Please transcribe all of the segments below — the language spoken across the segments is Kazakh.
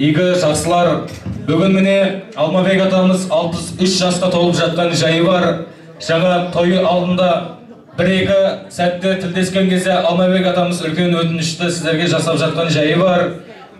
игі жақсылар, бүгін міне Алмабек атамыз 63 жасқа толып жатқан жайы бар. Жаңа тойы алдында бір-екі сәтте тілдескен кезде Алмабек атамыз үлкен өтінішті сіздерге жасап жатқан жайы бар.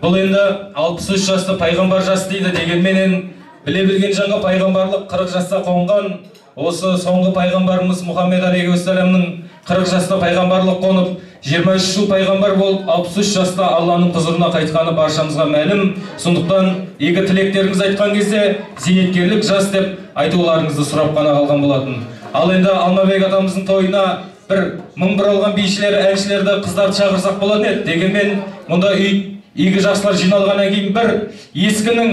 Бұл енді 63 жасты пайғамбар жас дейді дегенменен, біле білген жаңа пайғамбарлық 40 жаста қонған. Осы соңғы пайғамбарымыз Мұхаммед алейхиссаламның 40 жаста пайғамбарлық қонып, 23 жыл пайғамбар болып, 63 жаста Алланың құзырына қайтқаны баршамызға мәлім. Сондықтан игі тілектеріңіз айтқан кезде зейнеткерлік жас деп айтуларыңызды сұрап қана қалған болатын. Ал енді Алмабек атамыздың тойына бір мың бір алған бишілер, әншілерді, қыздарды шақырсақ болатын еді. Дегенмен мұнда игі жақсылар жиналғаннан кейін бір ескінің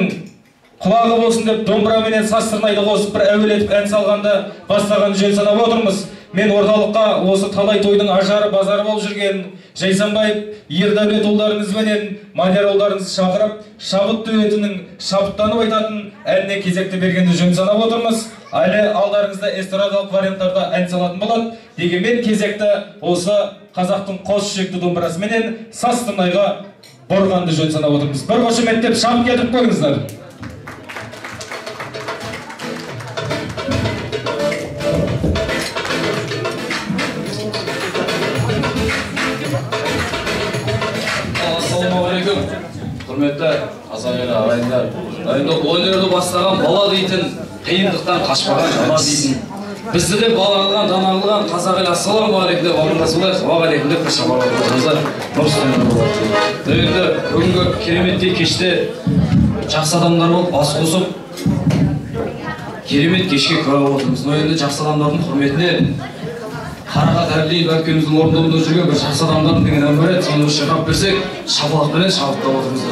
құлағы болсын деп домбыраменен састырнайды қосып бір әуелетіп ән салғанды бастаған жөн санап отырмыз. Мен орталыққа осы талай тойдың ажары базары болып жүрген Жайсанбаев Ердәулетұлдарыңызбенен Мадиярұлдарыңызды шақырып, шабыт дуэтінің шабыттанып айтатын әніне кезекті бергенді жөн санап отырмыз. Әлі алдарыңызда эстрадалық варианттарда ән салатын болады. Дегенмен кезекті осы қазақтың қос ішекті домбырасыменен Састырнайға бұрғанды жөн санап отырмыз. Бір қошеметтеп шабыт келтіріп қойыңыздар. Ассалаумағалейкум, құрметті азамат ағайындар. Енді өнерді бастаған бала дейтін, қиындықтан қашпаған жана дейтін. Бізді де бала қылған, дана қылған қазақ елі ассалаумағалейкум деп амандасулайық, уағалейкум деп шақырып отырғандар. Енді бүгінгі кереметтей кеште жақсы адамдар болып бас қосып, керемет кешке куә болып отырмыз. Енді жақсы адамдардың құрметіне Қарағат Әрлиев әпкеміздің орындауында жүрген бір жақсы адамдардың деген ән бар еді, соны шырқап берсек, шапалақпенен шабыттап отырмыз.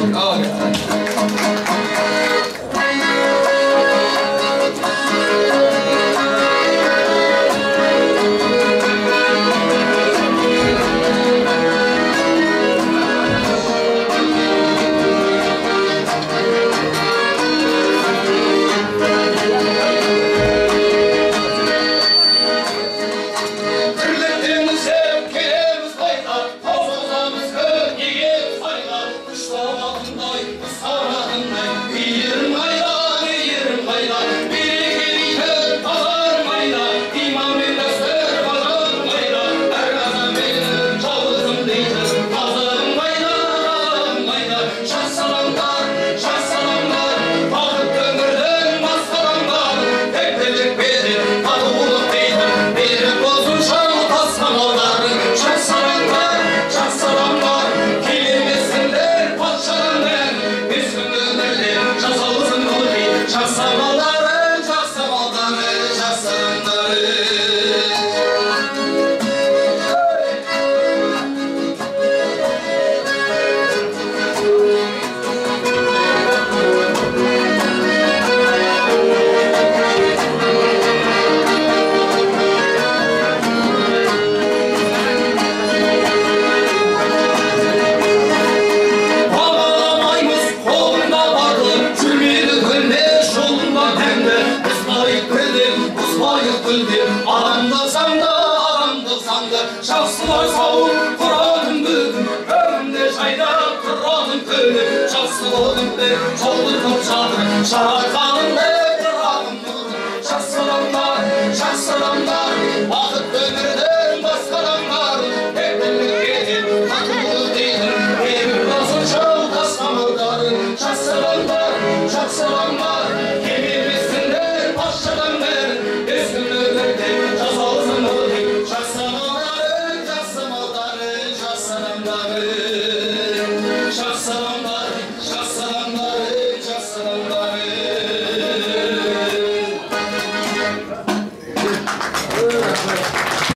Жақсы